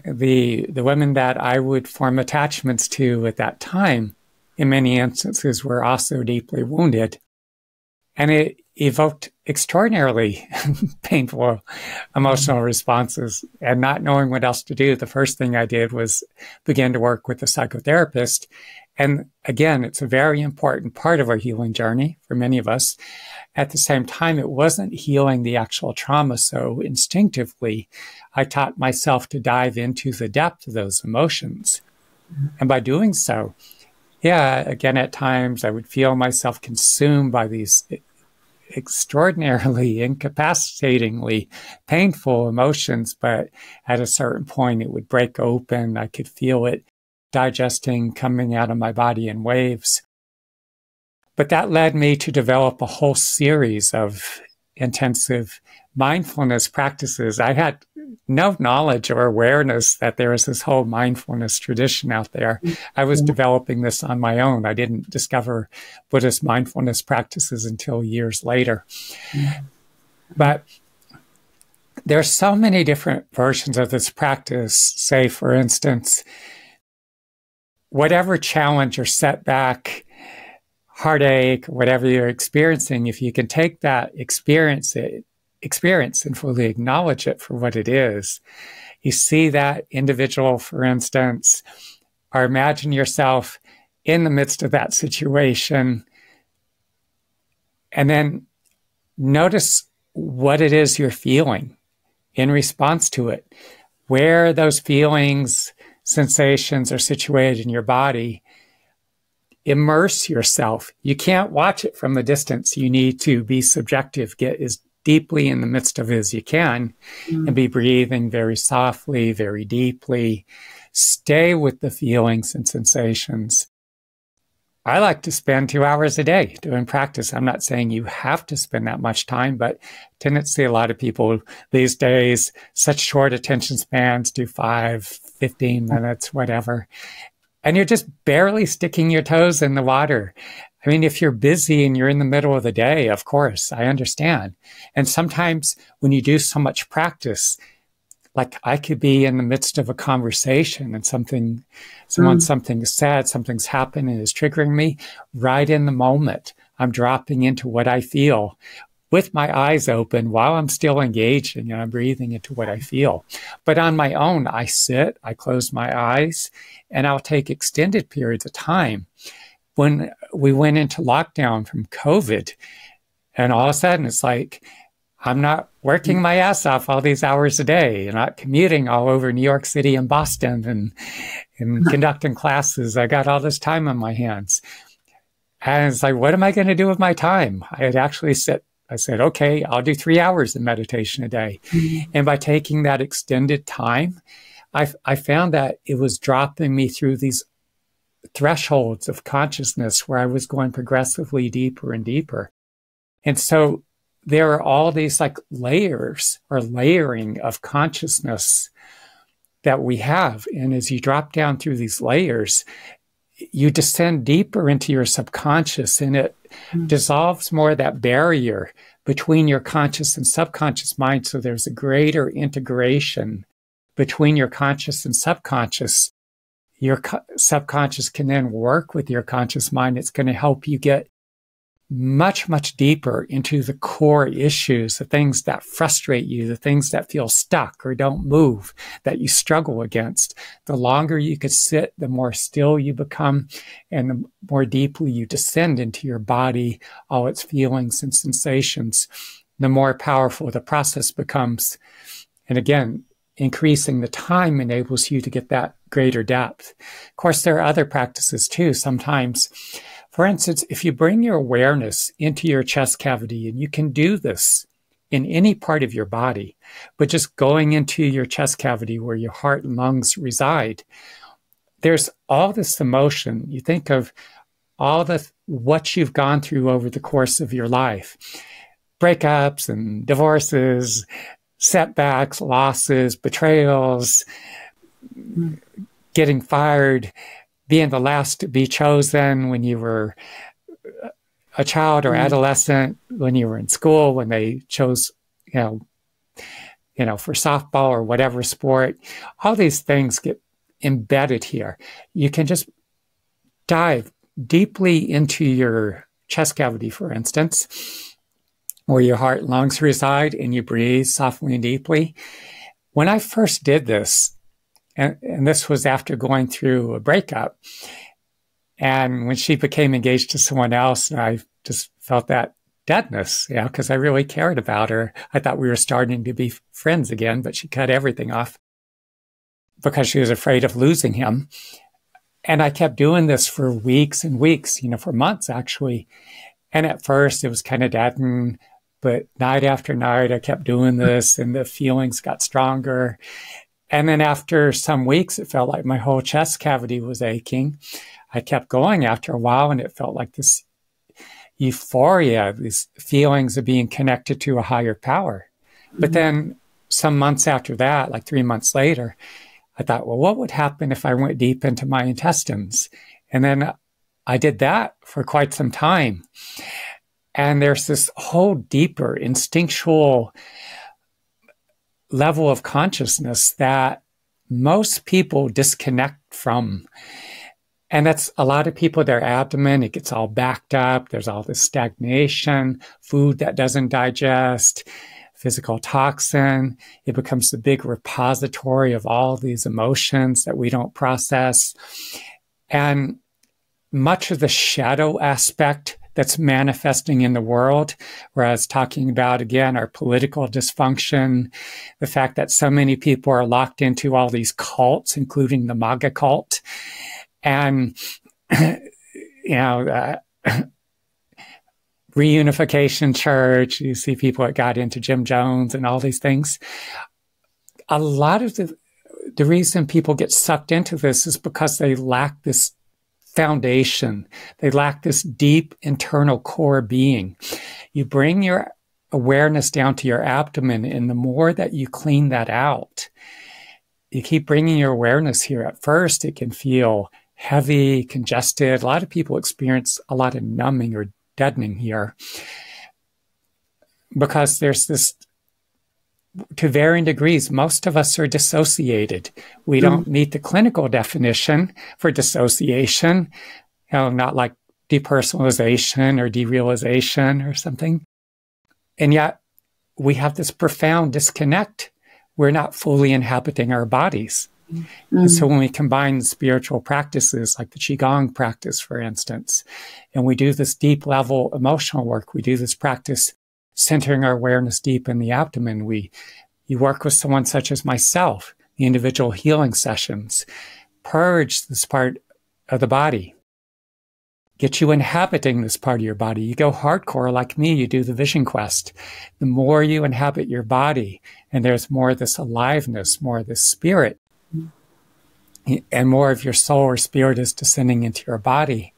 The women that I would form attachments to at that time, in many instances, were also deeply wounded. And it evoked extraordinarily painful emotional responses. And not knowing what else to do, the first thing I did was begin to work with a psychotherapist. And again, it's a very important part of our healing journey for many of us. At the same time, it wasn't healing the actual trauma. So instinctively, I taught myself to dive into the depth of those emotions. And by doing so, again, at times I would feel myself consumed by these extraordinarily, incapacitatingly painful emotions. But at a certain point, it would break open. I could feel it digesting, coming out of my body in waves. But that led me to develop a whole series of intensive mindfulness practices. I had no knowledge or awareness that there was this whole mindfulness tradition out there. I was developing this on my own. I didn't discover Buddhist mindfulness practices until years later. But there are so many different versions of this practice. Say, for instance, whatever challenge or setback, heartache, whatever you're experiencing, if you can take that experience and fully acknowledge it for what it is, you see that individual, for instance, or imagine yourself in the midst of that situation, and then notice what it is you're feeling in response to it, where those feelings, sensations are situated in your body. Immerse yourself. You can't watch it from a distance. You need to be subjective, get as deeply in the midst of it as you can, and be breathing very softly, very deeply. Stay with the feelings and sensations. I like to spend 2 hours a day doing practice. I'm not saying you have to spend that much time, but I tend to see a lot of people these days, such short attention spans, do 5, 15 minutes, whatever. And you're just barely sticking your toes in the water. I mean, if you're busy and you're in the middle of the day, of course, I understand. And sometimes when you do so much practice, like I could be in the midst of a conversation and something said, something's happened and is triggering me. Right in the moment, I'm dropping into what I feel with my eyes open while I'm still engaged, and I'm breathing into what I feel. But on my own, I sit, I close my eyes, and I'll take extended periods of time. When we went into lockdown from COVID, and all of a sudden it's like, I'm not working my ass off all these hours a day and not commuting all over New York City and Boston and conducting classes. I got all this time on my hands. And it's like, what am I going to do with my time? I said, okay, I'll do 3 hours of meditation a day. And by taking that extended time, I found that it was dropping me through these thresholds of consciousness where I was going progressively deeper and deeper. And so there are all these like layers or layering of consciousness that we have. And as you drop down through these layers, you descend deeper into your subconscious, and it dissolves more of that barrier between your conscious and subconscious mind. So there's a greater integration between your conscious and subconscious. Your subconscious can then work with your conscious mind. It's going to help you get much, much deeper into the core issues, the things that frustrate you, the things that feel stuck or don't move, that you struggle against. The longer you could sit, the more still you become, and the more deeply you descend into your body, all its feelings and sensations, the more powerful the process becomes. And again, increasing the time enables you to get that greater depth. Of course, there are other practices too. Sometimes, for instance, if you bring your awareness into your chest cavity, and you can do this in any part of your body, but just going into your chest cavity where your heart and lungs reside, there's all this emotion. You think of all what you've gone through over the course of your life, breakups and divorces, setbacks, losses, betrayals, getting fired, being the last to be chosen when you were a child or adolescent, when you were in school, when they chose, for softball or whatever sport. All these things get embedded here. You can just dive deeply into your chest cavity, for instance, where your heart and lungs reside, and you breathe softly and deeply. When I first did this, and this was after going through a breakup, and when she became engaged to someone else, I just felt that deadness, because I really cared about her. I thought we were starting to be friends again, but she cut everything off because she was afraid of losing him. And I kept doing this for weeks and weeks, for months actually. And at first it was kind of deadened, but night after night I kept doing this, and the feelings got stronger. And then after some weeks, it felt like my whole chest cavity was aching. I kept going after a while, and it felt like this euphoria, these feelings of being connected to a higher power. But then some months after that, like 3 months later, I thought, well, what would happen if I went deep into my intestines? And then I did that for quite some time. And there's this whole deeper instinctual level of consciousness that most people disconnect from. And that's a lot of people, their abdomen, it gets all backed up. There's all this stagnation, food that doesn't digest, physical toxin. It becomes the big repository of all these emotions that we don't process. And much of the shadow aspect that's manifesting in the world, whereas talking about, again, our political dysfunction, the fact that so many people are locked into all these cults, including the MAGA cult, and, Reunification Church, you see people that got into Jim Jones and all these things. A lot of the reason people get sucked into this is because they lack this foundation. They lack this deep internal core being. You bring your awareness down to your abdomen, and the more that you clean that out, you keep bringing your awareness here. At first, it can feel heavy, congested. A lot of people experience a lot of numbing or deadening here because there's to varying degrees. Most of us are dissociated. We don't meet the clinical definition for dissociation, not like depersonalization or derealization or something. And yet we have this profound disconnect. We're not fully inhabiting our bodies. And so when we combine spiritual practices like the Qigong practice, for instance, and we do this deep level emotional work, we do this practice centering our awareness deep in the abdomen. You work with someone such as myself, the individual healing sessions, purge this part of the body, get you inhabiting this part of your body. You go hardcore like me, you do the vision quest. The more you inhabit your body, and there's more of this aliveness, more of this spirit, and more of your soul or spirit is descending into your body.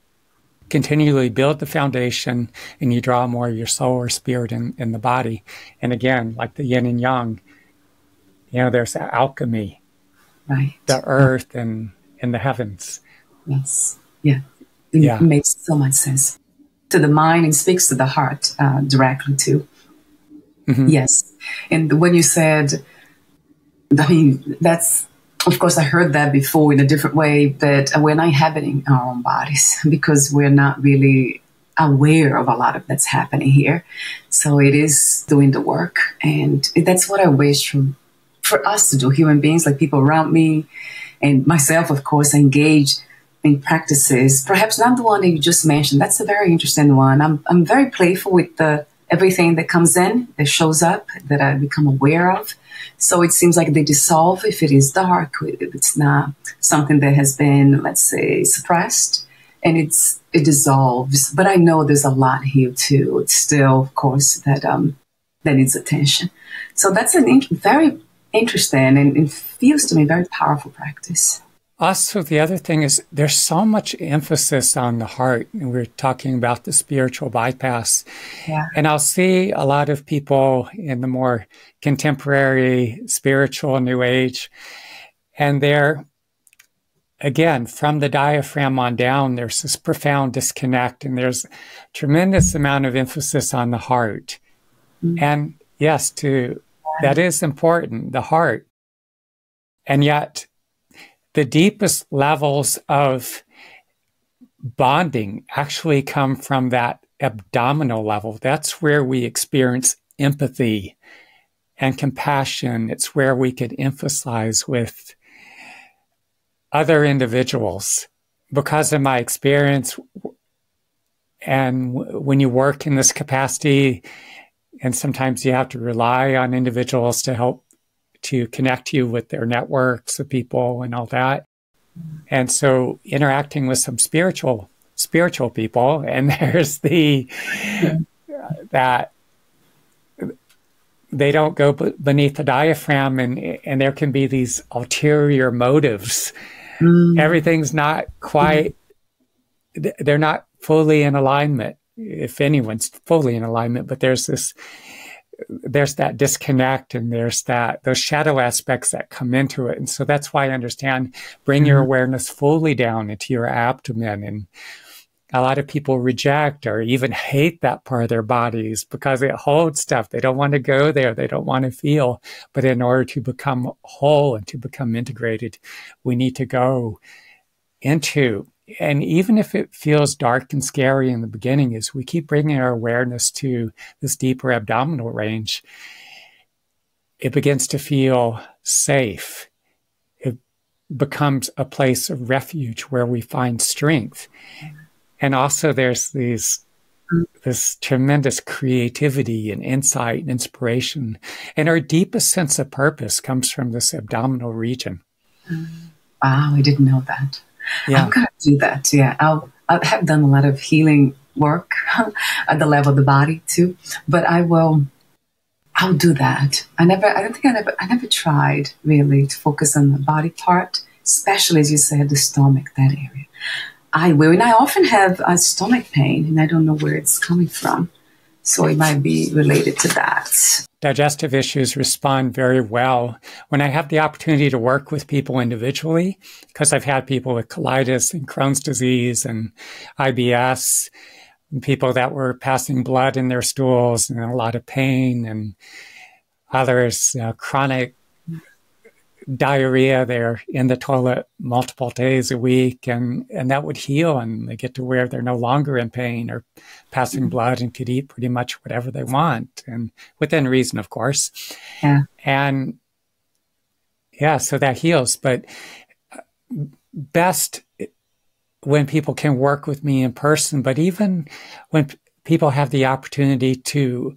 Continually build the foundation, and you draw more of your soul or spirit in the body. And again, like the yin and yang, there's that alchemy, right? The earth and the heavens. Yes, yeah. It makes so much sense to the mind and speaks to the heart directly too. Yes, and when you said, I mean, that's, of course, I heard that before in a different way, but we're not inhabiting our own bodies because we're not really aware of a lot of that's happening here. So it is doing the work. And that's what I wish for us to do, human beings, like people around me and myself, of course, engage in practices. Perhaps not the one that you just mentioned. That's a very interesting one. I'm very playful with everything that comes in, that shows up, that I become aware of. So it seems like they dissolve if it is dark, if it's not something that has been, let's say, suppressed, and it dissolves. But I know there's a lot here too. It's still, of course, that needs attention. So that's very interesting and it feels to me very powerful practice. Also, the other thing is there's so much emphasis on the heart. And we're talking about the spiritual bypass. Yeah. And I'll see a lot of people in the more contemporary spiritual new age. And they're, again, from the diaphragm on down, there's this profound disconnect. And there's tremendous amount of emphasis on the heart. And yes, that is important, the heart. And yet, the deepest levels of bonding actually come from that abdominal level. That's where we experience empathy and compassion. It's where we could emphasize with other individuals. Because of my experience, and when you work in this capacity, and sometimes you have to rely on individuals to help to connect you with their networks of people and all that. And so interacting with some spiritual people, and there's that they don't go beneath the diaphragm, and there can be these ulterior motives. Everything's not quite, they're not fully in alignment, if anyone's fully in alignment, but there's that disconnect, and there's those shadow aspects that come into it. And so that's why I understand bring your awareness fully down into your abdomen. And a lot of people reject or even hate that part of their bodies because it holds stuff. They don't want to go there. They don't want to feel. But in order to become whole and to become integrated, we need to go into. And even if it feels dark and scary in the beginning, as we keep bringing our awareness to this deeper abdominal range, it begins to feel safe. It becomes a place of refuge where we find strength. And also there's this tremendous creativity and insight and inspiration. And our deepest sense of purpose comes from this abdominal region. Wow, I didn't know that. Yeah. I'm going to do that. Yeah, I have done a lot of healing work at the level of the body too, but I'll do that. I never tried really to focus on the body part, especially as you said, the stomach, that area. I will, and I often have a stomach pain, and I don't know where it's coming from. So it might be related to that. Digestive issues respond very well when I have the opportunity to work with people individually, because I've had people with colitis and Crohn's disease and IBS, and people that were passing blood in their stools and a lot of pain. And Others, chronic diarrhea, they're in the toilet multiple days a week, and that would heal, and they get to where they're no longer in pain or passing blood and could eat pretty much whatever they want, and within reason, of course. Yeah. And yeah, so that heals. But best when people can work with me in person, but even when people have the opportunity to,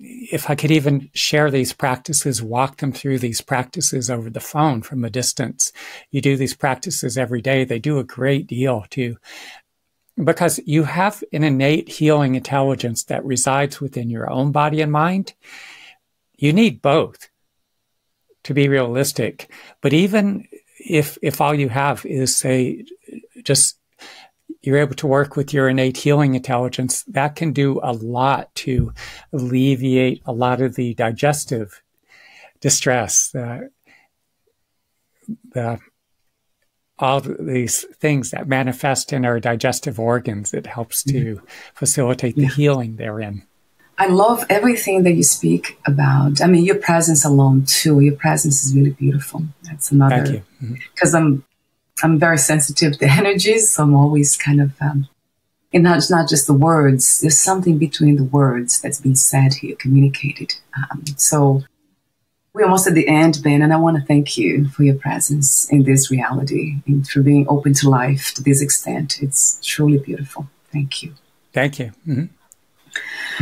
if I could even share these practices, walk them through these practices over the phone from a distance. You do these practices every day. They do a great deal too, because you have an innate healing intelligence that resides within your own body and mind. You need both to be realistic. But even if all you have is, say, just you're able to work with your innate healing intelligence, that can do a lot to alleviate a lot of the digestive distress, all these things that manifest in our digestive organs. It helps to facilitate the healing therein. I love everything that you speak about. I mean, your presence alone too. Your presence is really beautiful. That's another. Thank you. Because I'm very sensitive to energies, so I'm always kind of, and it's not just the words. There's something between the words that's been said here, communicated. So we're almost at the end, Ben, and I want to thank you for your presence in this reality and for being open to life to this extent. It's truly beautiful. Thank you. Thank you.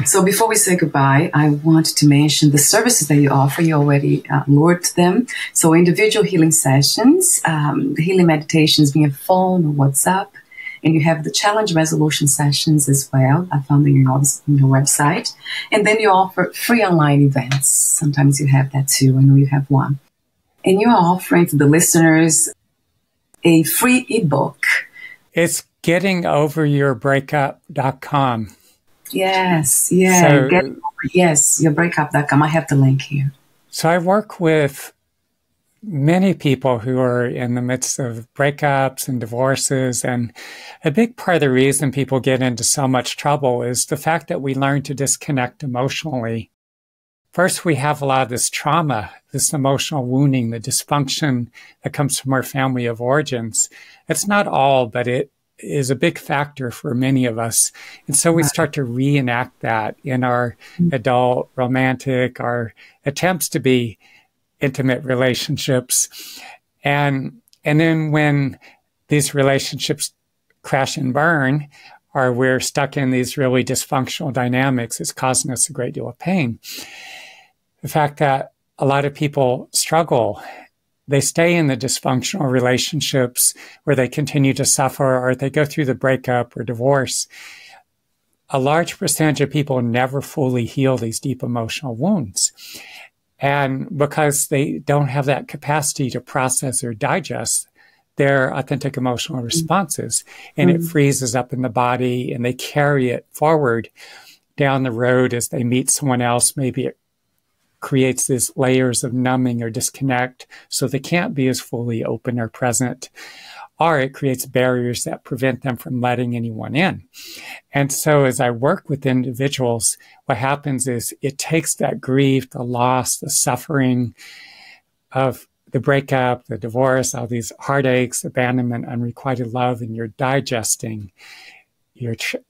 So before we say goodbye, I want to mention the services that you offer. You already lured them. So individual healing sessions, the healing meditations via phone or WhatsApp, and you have the challenge resolution sessions as well. I found them on your website. And then you offer free online events. Sometimes you have that too. I know you have one. And you are offering to the listeners a free ebook. It's gettingoveryourbreakup.com. Yes, yeah. So, yes, yourbreakup.com. I have the link here. So I work with many people who are in the midst of breakups and divorces. And a big part of the reason people get into so much trouble is the fact that we learn to disconnect emotionally. First, we have a lot of this trauma, this emotional wounding, the dysfunction that comes from our family of origins. It's not all, but it is a big factor for many of us. And so we start to reenact that in our adult, romantic, our attempts to be intimate relationships. And then when these relationships crash and burn, or we're stuck in these really dysfunctional dynamics, it's causing us a great deal of pain. The fact that a lot of people struggle, they stay in the dysfunctional relationships where they continue to suffer, or they go through the breakup or divorce. A large percentage of people never fully heal these deep emotional wounds. And because they don't have that capacity to process or digest their authentic emotional responses, and it freezes up in the body, and they carry it forward down the road as they meet someone else. Maybe it creates these layers of numbing or disconnect, so they can't be as fully open or present, or it creates barriers that prevent them from letting anyone in. And so as I work with individuals, what happens is it takes that grief, the loss, the suffering of the breakup, the divorce, all these heartaches, abandonment, unrequited love, and you're digesting.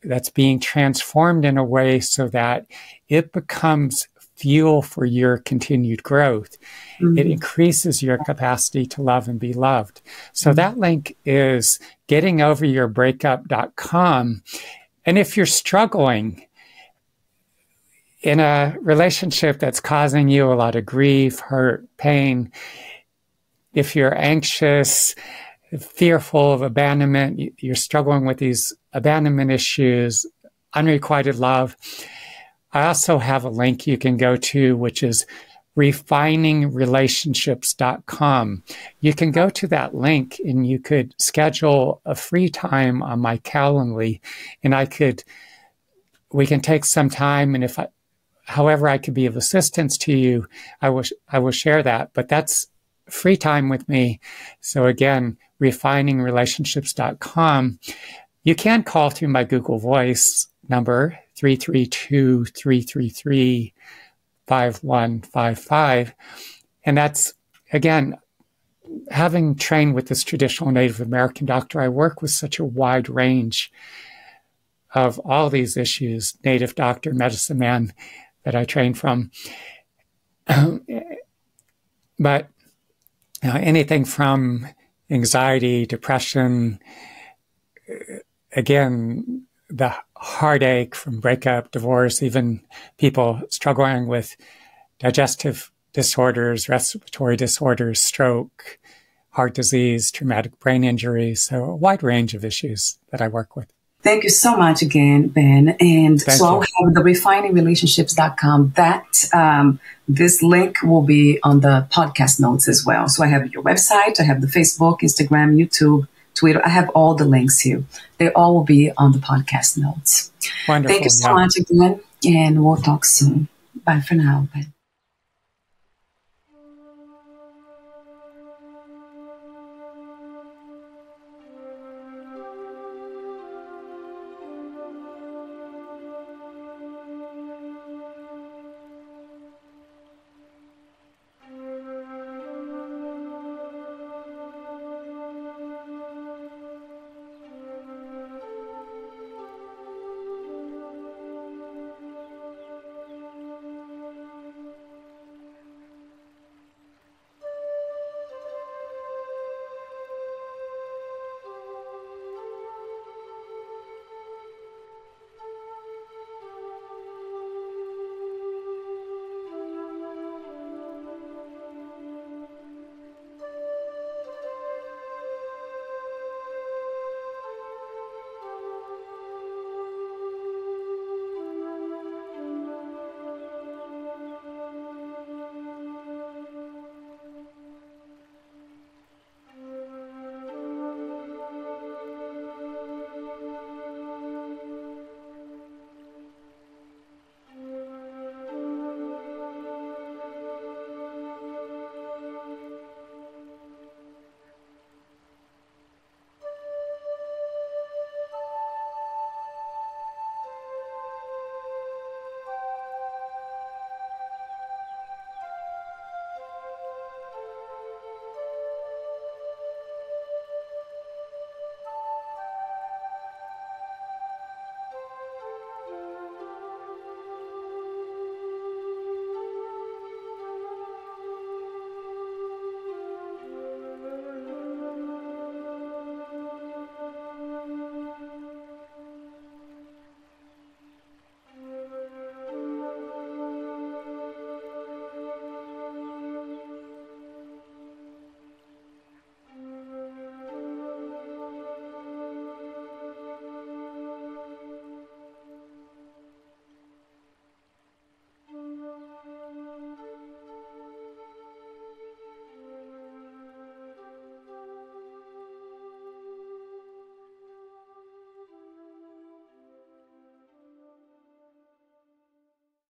That's being transformed in a way so that it becomes fuel for your continued growth. It increases your capacity to love and be loved. So that link is gettingoveryourbreakup.com. And if you're struggling in a relationship that's causing you a lot of grief, hurt, pain, if you're anxious, fearful of abandonment, you're struggling with these abandonment issues, unrequited love, I also have a link you can go to, which is refiningrelationships.com. You can go to that link and you could schedule a free time on my Calendly, and we can take some time, and however I could be of assistance to you, I will share that. But that's free time with me. So again, refiningrelationships.com. You can call through my Google Voice number, 332-333-5688. 5155. And that's, again, having trained with this traditional Native American doctor, I work with such a wide range of all these issues, Native doctor, medicine man that I trained from. But anything from anxiety, depression, again, the heartache from breakup, divorce, even people struggling with digestive disorders, respiratory disorders, stroke, heart disease, traumatic brain injury. So a wide range of issues that I work with. Thank you so much again, Ben. And Thank so you. I'll have the refiningrelationships.com. This link will be on the podcast notes as well. So I have your website, I have the Facebook, Instagram, YouTube, Twitter. I have all the links here. They all will be on the podcast notes. Wonderful. Thank you so much again, and we'll talk soon. Bye for now, Ben.